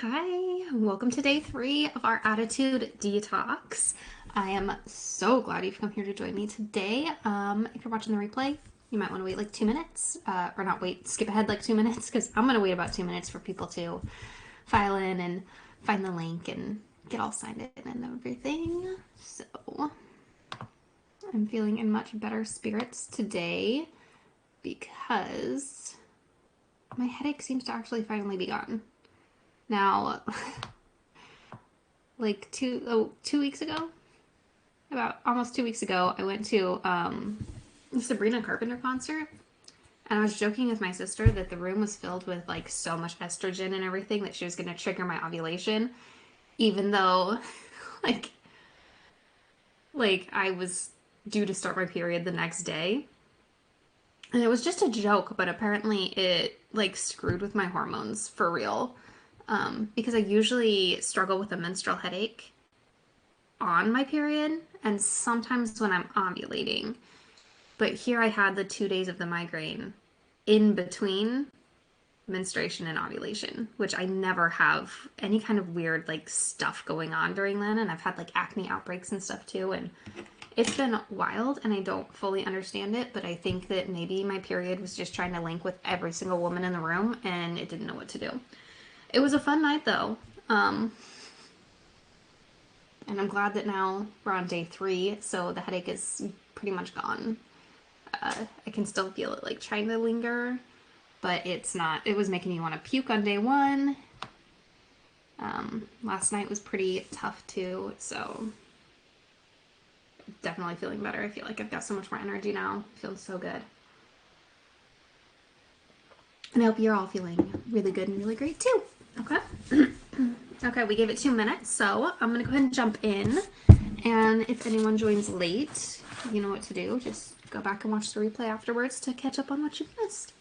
Hi, welcome to day 3 of our attitude detox. I am so glad you've come here to join me today. If you're watching the replay, you might want to wait like 2 minutes, or not wait, skip ahead like 2 minutes, because I'm going to wait about 2 minutes for people to file in and find the link and get all signed in and everything. So, I'm feeling in much better spirits today because my headache seems to actually finally be gone. Now, like 2 weeks ago, about almost 2 weeks ago, I went to the Sabrina Carpenter concert, and I was joking with my sister that the room was filled with like so much estrogen and everything that she was going to trigger my ovulation, even though like like I was due to start my period the next day. And it was just a joke, but apparently it like screwed with my hormones for real. Because I usually struggle with a menstrual headache on my period and sometimes when I'm ovulating. But here I had the 2 days of the migraine in between menstruation and ovulation, which I never have any kind of weird like stuff going on during then. And I've had like acne outbreaks and stuff too. And it's been wild and I don't fully understand it, but I think that maybe my period was just trying to link with every single woman in the room and it didn't know what to do. It was a fun night though. And I'm glad that now we're on day 3, so the headache is pretty much gone. I can still feel it like trying to linger, but it's not. It was making me want to puke on day 1. Last night was pretty tough too, so definitely feeling better. I feel like I've got so much more energy now. It feels so good. And I hope you're all feeling really good and really great too. Okay? Okay, we gave it 2 minutes, so I'm gonna go ahead and jump in. And if anyone joins late, you know what to do. Just go back and watch the replay afterwards to catch up on what you've missed.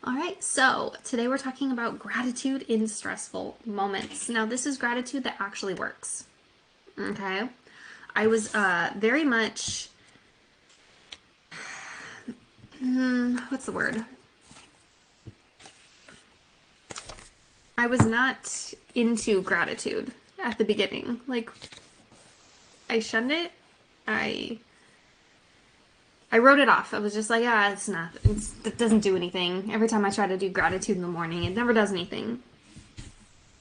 All right, so today we're talking about gratitude in stressful moments. Now, this is gratitude that actually works. Okay? I was very much, what's the word? I was not into gratitude at the beginning. Like, I shunned it. I wrote it off. I was just like, it's not. It doesn't do anything. Every time I try to do gratitude in the morning, it never does anything.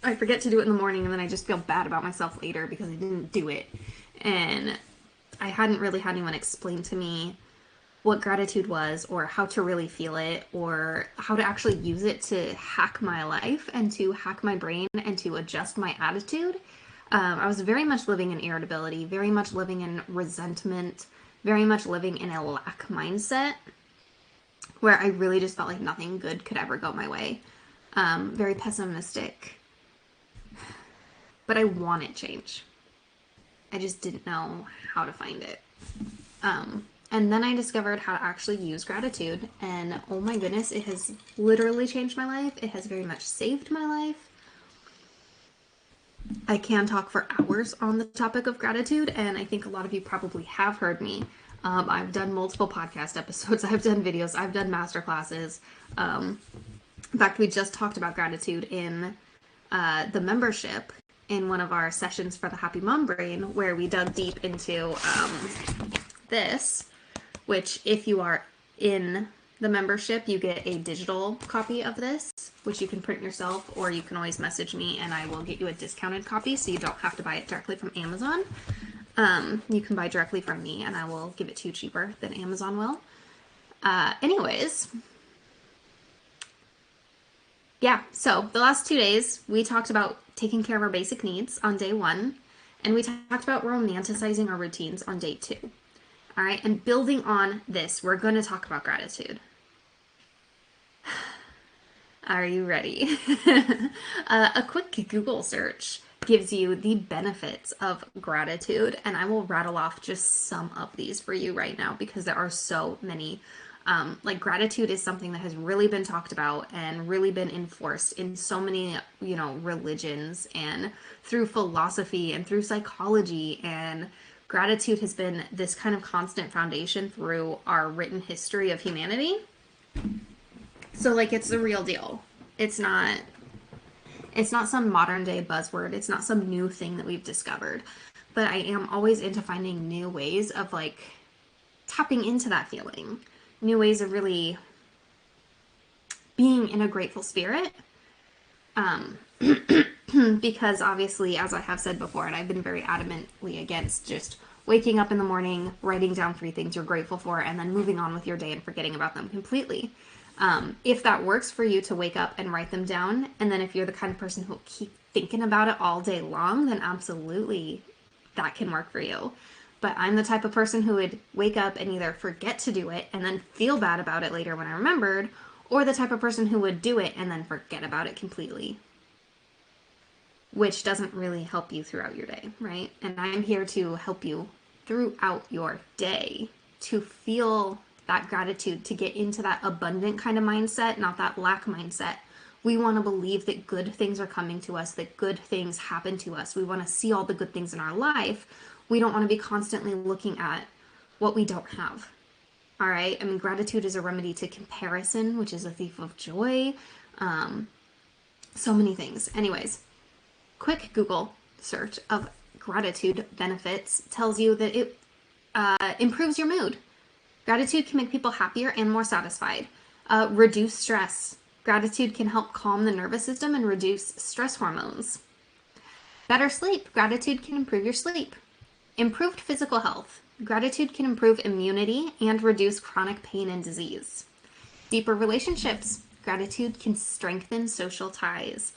I forget to do it in the morning, and then I just feel bad about myself later because I didn't do it. And I hadn't really had anyone explain to me what gratitude was or how to really feel it or how to actually use it to hack my life and to hack my brain and to adjust my attitude. I was very much living in irritability, very much living in resentment, very much living in a lack mindset where I really just felt like nothing good could ever go my way. Very pessimistic. But I wanted change. I just didn't know how to find it. And then I discovered how to actually use gratitude. And oh my goodness, it has literally changed my life. It has very much saved my life. I can talk for hours on the topic of gratitude, and I think a lot of you probably have heard me. I've done multiple podcast episodes, I've done videos, I've done master classes. In fact, we just talked about gratitude in the membership in one of our sessions for the Happy Mom Brain, where we dug deep into this, which if you are in the membership, you get a digital copy of this, which you can print yourself, or you can always message me and I will get you a discounted copy so you don't have to buy it directly from Amazon. You can buy directly from me and I will give it to you cheaper than Amazon will. Anyways, yeah, so the last 2 days we talked about taking care of our basic needs on day 1, and we talked about romanticizing our routines on day 2. All right, and building on this, we're going to talk about gratitude. Are you ready? A quick Google search gives you the benefits of gratitude, and I will rattle off just some of these for you right now because there are so many. Like gratitude is something that has really been talked about and really been enforced in so many, religions and through philosophy and through psychology, and gratitude has been this kind of constant foundation through our written history of humanity. So like it's the real deal. It's not It's not some modern day buzzword. It's not some new thing that we've discovered. But I am always into finding new ways of like tapping into that feeling, new ways of really being in a grateful spirit. Um, because obviously, as I have said before, and I've been very adamantly against just waking up in the morning, writing down 3 things you're grateful for, and then moving on with your day and forgetting about them completely. If that works for you to wake up and write them down, and then if you're the kind of person who will keep thinking about it all day long, then absolutely that can work for you. But I'm the type of person who would wake up and either forget to do it and then feel bad about it later when I remembered, or the type of person who would do it and then forget about it completely, which doesn't really help you throughout your day, right? And I'm here to help you throughout your day to feel that gratitude, to get into that abundant kind of mindset, not that lack mindset. We want to believe that good things are coming to us, that good things happen to us. We want to see all the good things in our life. We don't want to be constantly looking at what we don't have. All right. I mean, gratitude is a remedy to comparison, which is a thief of joy. So many things. Anyways, quick Google search of gratitude benefits tells you that it improves your mood. Gratitude can make people happier and more satisfied. Reduce stress. Gratitude can help calm the nervous system and reduce stress hormones. Better sleep. Gratitude can improve your sleep. Improved physical health. Gratitude can improve immunity and reduce chronic pain and disease. Deeper relationships. Gratitude can strengthen social ties.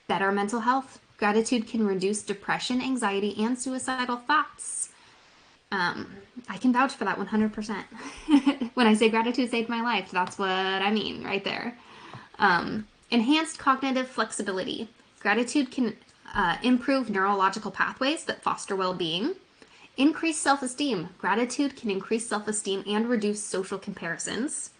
Better mental health. Gratitude can reduce depression, anxiety, and suicidal thoughts. I can vouch for that 100%. When I say gratitude saved my life, that's what I mean right there. Enhanced cognitive flexibility. Gratitude can improve neurological pathways that foster well-being. Increase self-esteem. Gratitude can increase self-esteem and reduce social comparisons.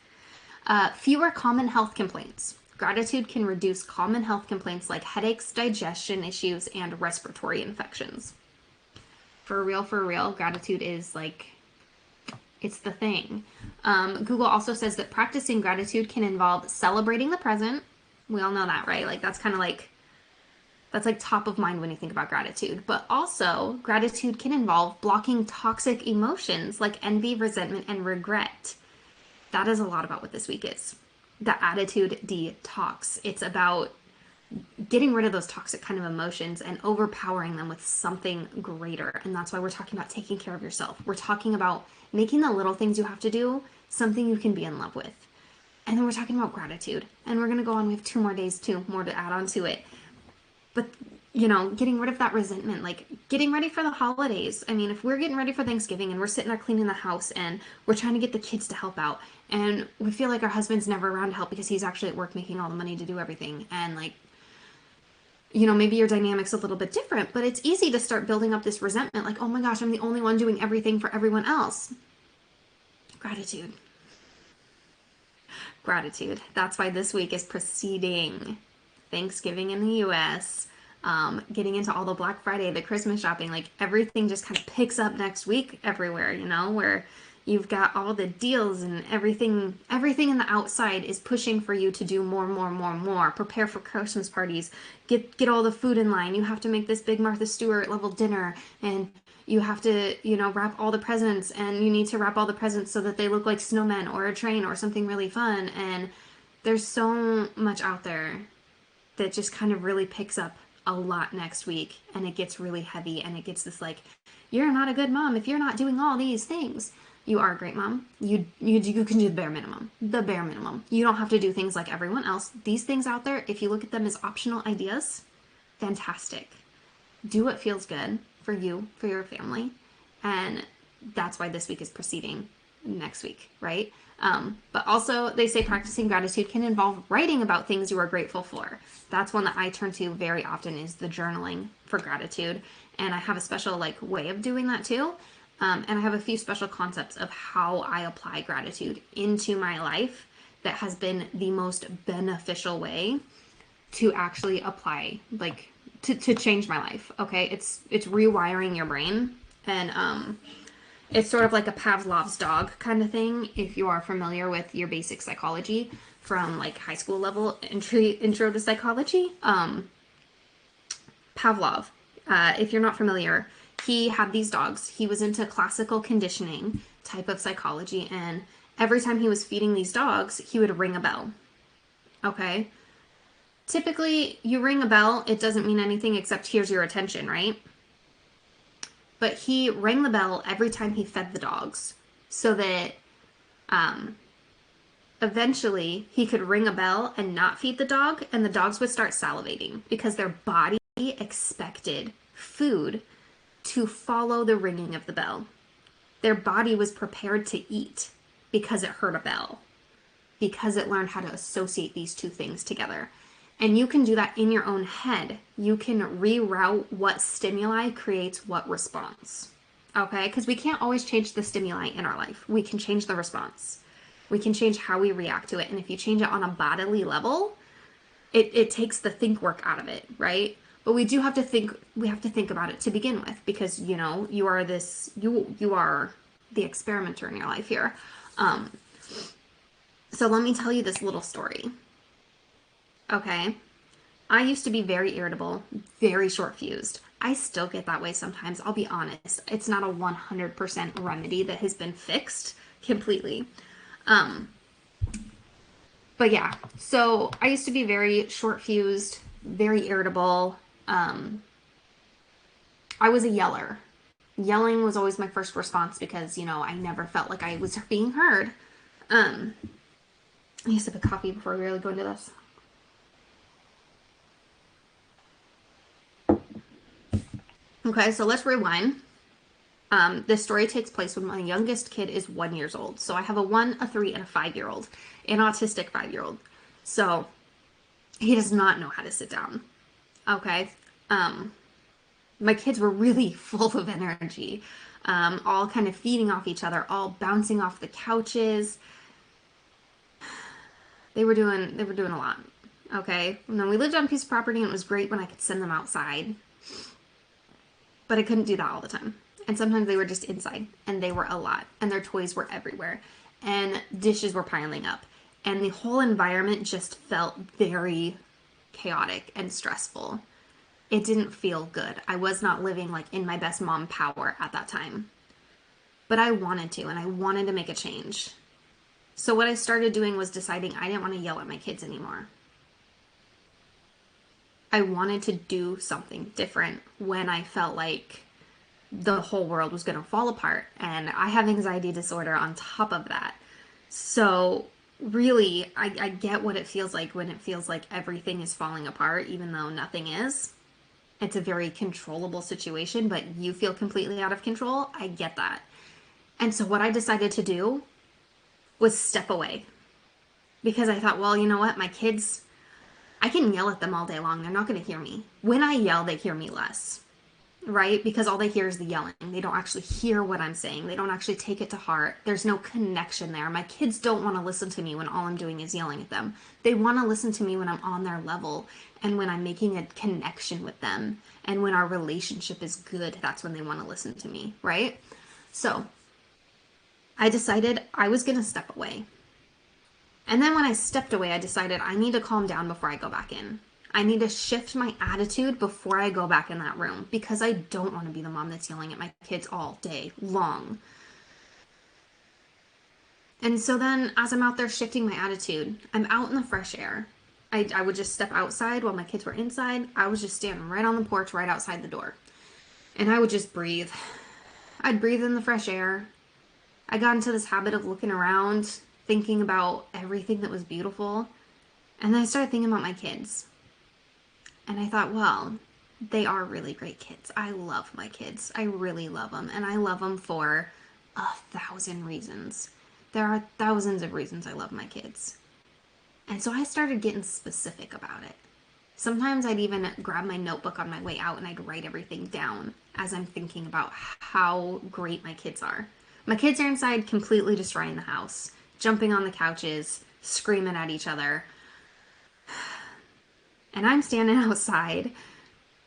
Fewer common health complaints. Gratitude can reduce common health complaints like headaches, digestion issues, and respiratory infections. For real, gratitude is like, it's the thing. Google also says that practicing gratitude can involve celebrating the present. We all know that, right? Like that's like top of mind when you think about gratitude. But also, gratitude can involve blocking toxic emotions like envy, resentment, and regret. That is a lot about what this week is. The attitude detox. It's about getting rid of those toxic kind of emotions and overpowering them with something greater. And that's why we're talking about taking care of yourself. We're talking about making the little things you have to do something you can be in love with. And then we're talking about gratitude. And we're going to go on. We have 2 more days, too, more to add on to it. But, you know, getting rid of that resentment, like getting ready for the holidays. I mean, if we're getting ready for Thanksgiving and we're sitting there cleaning the house and we're trying to get the kids to help out and we feel like our husband's never around to help because he's actually at work making all the money to do everything. And like, you know, maybe your dynamic's a little bit different, but it's easy to start building up this resentment like, oh my gosh, I'm the only one doing everything for everyone else. Gratitude. Gratitude. That's why this week is preceding Thanksgiving in the US, getting into all the Black Friday, the Christmas shopping, like everything just kind of picks up next week everywhere, you know, where you've got all the deals and everything in the outside is pushing for you to do more. Prepare for Christmas parties, get all the food in line. You have to make this big Martha Stewart level dinner and you have to, you know, wrap all the presents and you need to wrap all the presents so that they look like snowmen or a train or something really fun. And there's so much out there that just kind of really picks up a lot next week and it gets really heavy and it gets this like, you're not a good mom if you're not doing all these things. You are a great mom. You can do the bare minimum. The bare minimum. You don't have to do things like everyone else. These things out there, if you look at them as optional ideas, fantastic. Do what feels good for you, for your family. And that's why this week is preceding next week, right? But also they say practicing gratitude can involve writing about things you are grateful for. That's one that I turn to very often is the journaling for gratitude. And I have a special like way of doing that too. And I have a few special concepts of how I apply gratitude into my life that has been the most beneficial way to actually apply, like, to change my life, okay? It's rewiring your brain, and it's sort of like a Pavlov's dog kind of thing, if you are familiar with your basic psychology from, like, high school level intro to psychology. Pavlov, if you're not familiar, he had these dogs. He was into classical conditioning type of psychology, and every time he was feeding these dogs, he would ring a bell. Okay? Typically, you ring a bell, it doesn't mean anything except here's your attention, right? But he rang the bell every time he fed the dogs so that um, eventually he could ring a bell and not feed the dog, and the dogs would start salivating because their body expected food to follow the ringing of the bell. Their body was prepared to eat because it heard a bell, because it learned how to associate these two things together. And you can do that in your own head. You can reroute what stimuli creates what response. Okay? Because we can't always change the stimuli in our life. We can change the response. We can change how we react to it. And if you change it on a bodily level, it takes the think work out of it, right? But we do have to think, we have to think about it to begin with, because you know, you are the experimenter in your life here. So let me tell you this little story. Okay. I used to be very irritable, very short fused. I still get that way sometimes. I'll be honest. It's not a 100% remedy that has been fixed completely. But yeah, so I used to be very short fused, very irritable. I was a yeller. Yelling was always my first response because, you know, I never felt like I was being heard. I need a sip of coffee before we really go into this. Okay, so let's rewind. This story takes place when my youngest kid is 1 year old. So I have a 1, a 3, and a 5-year-old, an autistic 5-year-old. So he does not know how to sit down. Okay. My kids were really full of energy, all kind of feeding off each other, all bouncing off the couches. They were doing a lot. Okay. And then we lived on a piece of property, and it was great when I could send them outside. But I couldn't do that all the time. And sometimes they were just inside, and they were a lot, and their toys were everywhere, and dishes were piling up, and the whole environment just felt very chaotic and stressful. It didn't feel good. I was not living like in my best mom power at that time. But I wanted to, and I wanted to make a change. So what I started doing was deciding I didn't want to yell at my kids anymore. I wanted to do something different when I felt like the whole world was going to fall apart. And I have anxiety disorder on top of that. So really, I get what it feels like when it feels like everything is falling apart, even though nothing is. It's a very controllable situation, but you feel completely out of control. I get that. And so what I decided to do was step away. Because I thought, well, you know what? My kids, I can yell at them all day long. They're not going to hear me. When I yell, they hear me less, right? Because all they hear is the yelling. They don't actually hear what I'm saying. They don't actually take it to heart. There's no connection there. My kids don't want to listen to me when all I'm doing is yelling at them. They want to listen to me when I'm on their level and when I'm making a connection with them. And when our relationship is good, that's when they want to listen to me, right? So I decided I was going to step away. And then when I stepped away, I decided I need to calm down before I go back in. I need to shift my attitude before I go back in that room, because I don't want to be the mom that's yelling at my kids all day long. And so then as I'm out there shifting my attitude, I'm out in the fresh air. I would just step outside while my kids were inside. I was just standing right on the porch right outside the door. And I would just breathe. I'd breathe in the fresh air. I got into this habit of looking around, thinking about everything that was beautiful. And then I started thinking about my kids. And I thought, well, they are really great kids. I love my kids. I really love them. And I love them for 1,000 reasons. There are thousands of reasons I love my kids. And so I started getting specific about it. Sometimes I'd even grab my notebook on my way out and I'd write everything down as I'm thinking about how great my kids are. My kids are inside completely destroying the house, jumping on the couches, screaming at each other. And I'm standing outside,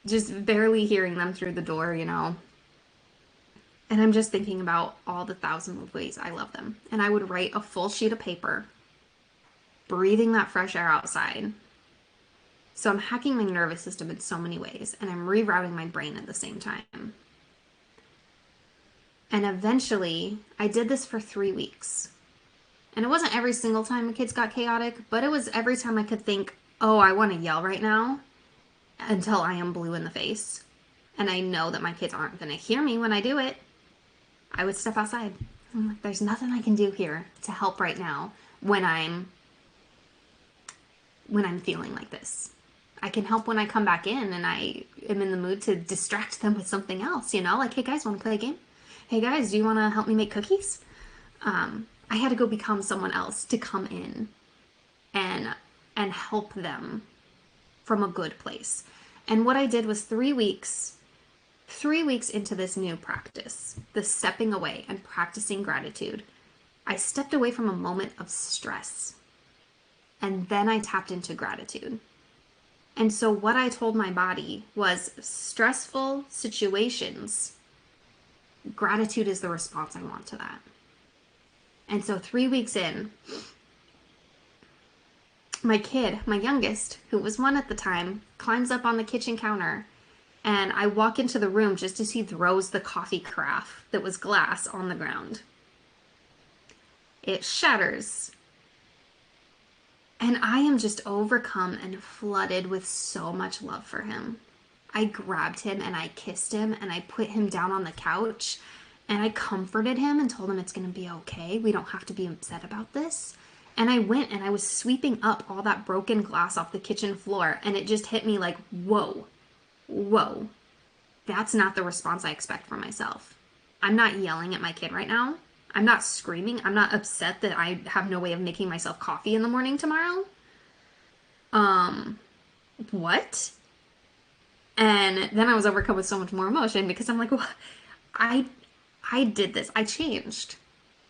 just barely hearing them through the door, you know. And I'm just thinking about all the thousands of ways I love them. And I would write a full sheet of paper, breathing that fresh air outside. So I'm hacking my nervous system in so many ways, and I'm rerouting my brain at the same time. And eventually, I did this for 3 weeks. And it wasn't every single time the kids got chaotic, but it was every time I could think, oh, I want to yell right now until I am blue in the face. And I know that my kids aren't going to hear me when I do it. I would step outside. I'm like, there's nothing I can do here to help right now when I'm feeling like this. I can help when I come back in and I am in the mood to distract them with something else, like, hey guys, want to play a game? Hey guys, do you want to help me make cookies? I had to go become someone else to come in and help them from a good place. And what I did was 3 weeks into this new practice, the stepping away and practicing gratitude, I stepped away from a moment of stress. And then I tapped into gratitude. And so what I told my body was stressful situations, gratitude is the response I want to that. And so 3 weeks in, my kid, my youngest, who was 1 at the time, climbs up on the kitchen counter, and I walk into the room just as he throws the coffee carafe that was glass on the ground. It shatters. And I am just overcome and flooded with so much love for him. I grabbed him and I kissed him and I put him down on the couch and I comforted him and told him it's going to be okay. We don't have to be upset about this. And I went and I was sweeping up all that broken glass off the kitchen floor, and it just hit me like, whoa, whoa. That's not the response I expect from myself. I'm not yelling at my kid right now. I'm not screaming. I'm not upset that I have no way of making myself coffee in the morning tomorrow. What? And then I was overcome with so much more emotion because I'm like, well, I did this. I changed.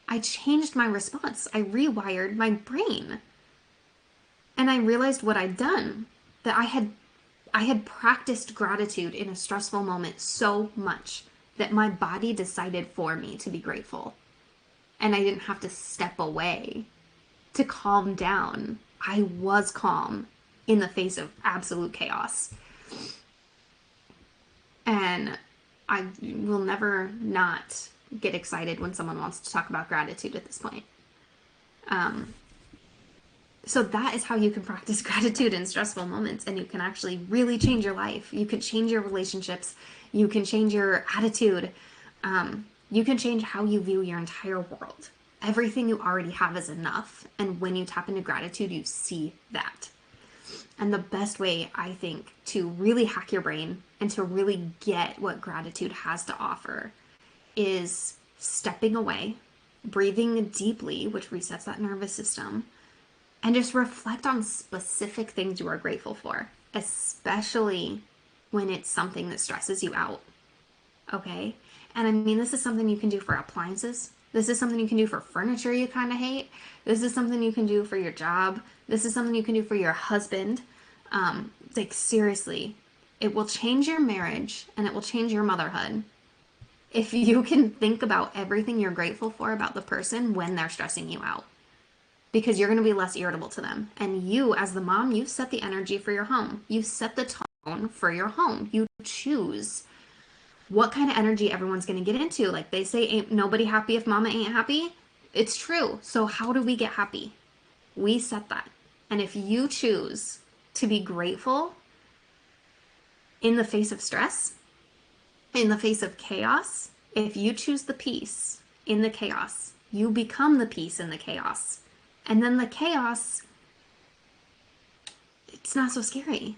I changed my response. I rewired my brain. And I realized what I'd done, that I had practiced gratitude in a stressful moment so much that my body decided for me to be grateful. And I didn't have to step away to calm down. I was calm in the face of absolute chaos. And I will never not get excited when someone wants to talk about gratitude at this point. So that is how you can practice gratitude in stressful moments, and you can actually really change your life. You can change your relationships. You can change your attitude. You can change how you view your entire world. Everything you already have is enough. And when you tap into gratitude, you see that. And the best way, I think, to really hack your brain and to really get what gratitude has to offer is stepping away, breathing deeply, which resets that nervous system, and just reflect on specific things you are grateful for, especially when it's something that stresses you out. Okay? And I mean, this is something you can do for appliances. This is something you can do for furniture you kind of hate. This is something you can do for your job. This is something you can do for your husband. Like, seriously, it will change your marriage and it will change your motherhood if you can think about everything you're grateful for about the person when they're stressing you out. Because you're going to be less irritable to them. And you, as the mom, you set the energy for your home. You set the tone for your home. You choose what kind of energy everyone's going to get into. Like they say, ain't nobody happy if mama ain't happy. It's true. So how do we get happy? We set that. And if you choose to be grateful in the face of stress, in the face of chaos, if you choose the peace in the chaos, you become the peace in the chaos. And then the chaos, it's not so scary.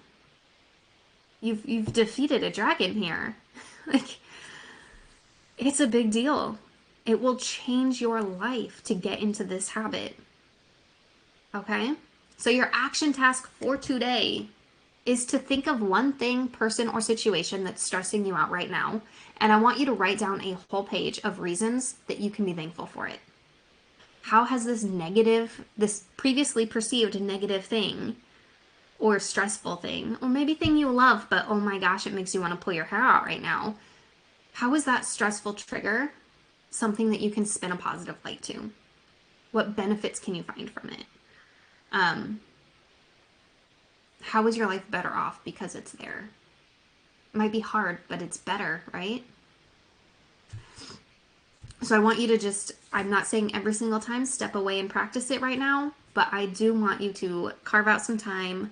You've defeated a dragon here. Like, it's a big deal. It will change your life to get into this habit. Okay? So your action task for today is to think of one thing, person, or situation that's stressing you out right now. And I want you to write down a whole page of reasons that you can be thankful for it. How has this previously perceived negative thing or stressful thing, or maybe thing you love, but oh my gosh, it makes you want to pull your hair out right now. How is that stressful trigger something that you can spin a positive light to? What benefits can you find from it? How is your life better off because it's there? It might be hard, but it's better, right? So I want you to just, I'm not saying every single time step away and practice it right now, but I do want you to carve out some time,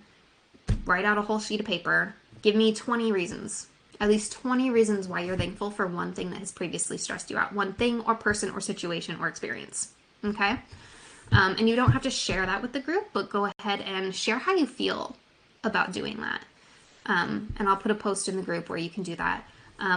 write out a whole sheet of paper, give me 20 reasons. At least 20 reasons why you're thankful for one thing that has previously stressed you out. One thing or person or situation or experience. Okay? And you don't have to share that with the group, but go ahead and share how you feel about doing that. And I'll put a post in the group where you can do that.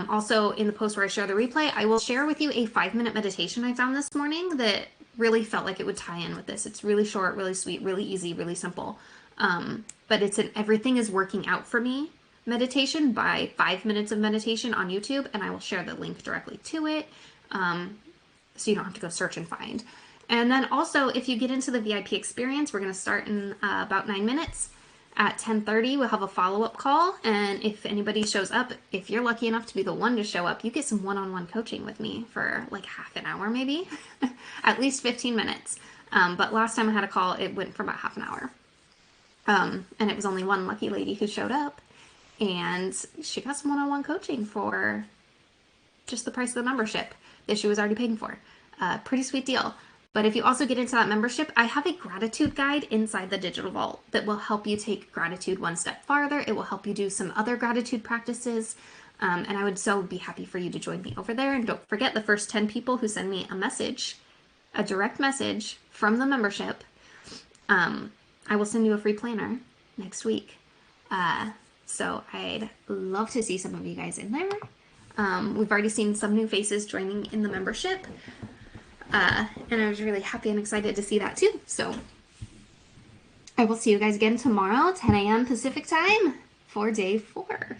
Also, in the post where I share the replay, I will share with you a 5-minute meditation I found this morning that really felt like it would tie in with this. It's really short, really sweet, really easy, really simple. But it's an everything is working out for me meditation by 5 minutes of meditation on YouTube, and I will share the link directly to it, so you don't have to go search and find. And then also, if you get into the VIP experience, we're going to start in about 9 minutes. At 10:30, we'll have a follow-up call, and if anybody shows up, if you're lucky enough to be the one to show up, you get some one-on-one coaching with me for like half an hour maybe, at least 15 minutes. But last time I had a call, it went for about half an hour. And it was only one lucky lady who showed up, and she got some one-on-one coaching for just the price of the membership that she was already paying for. Pretty sweet deal. But if you also get into that membership, I have a gratitude guide inside the digital vault that will help you take gratitude one step farther. It will help you do some other gratitude practices. And I would so be happy for you to join me over there. And don't forget, the first 10 people who send me a message, a direct message from the membership, I will send you a free planner next week. So I'd love to see some of you guys in there. We've already seen some new faces joining in the membership. And I was really happy and excited to see that too. So I will see you guys again tomorrow, 10 a.m. Pacific time for day 4.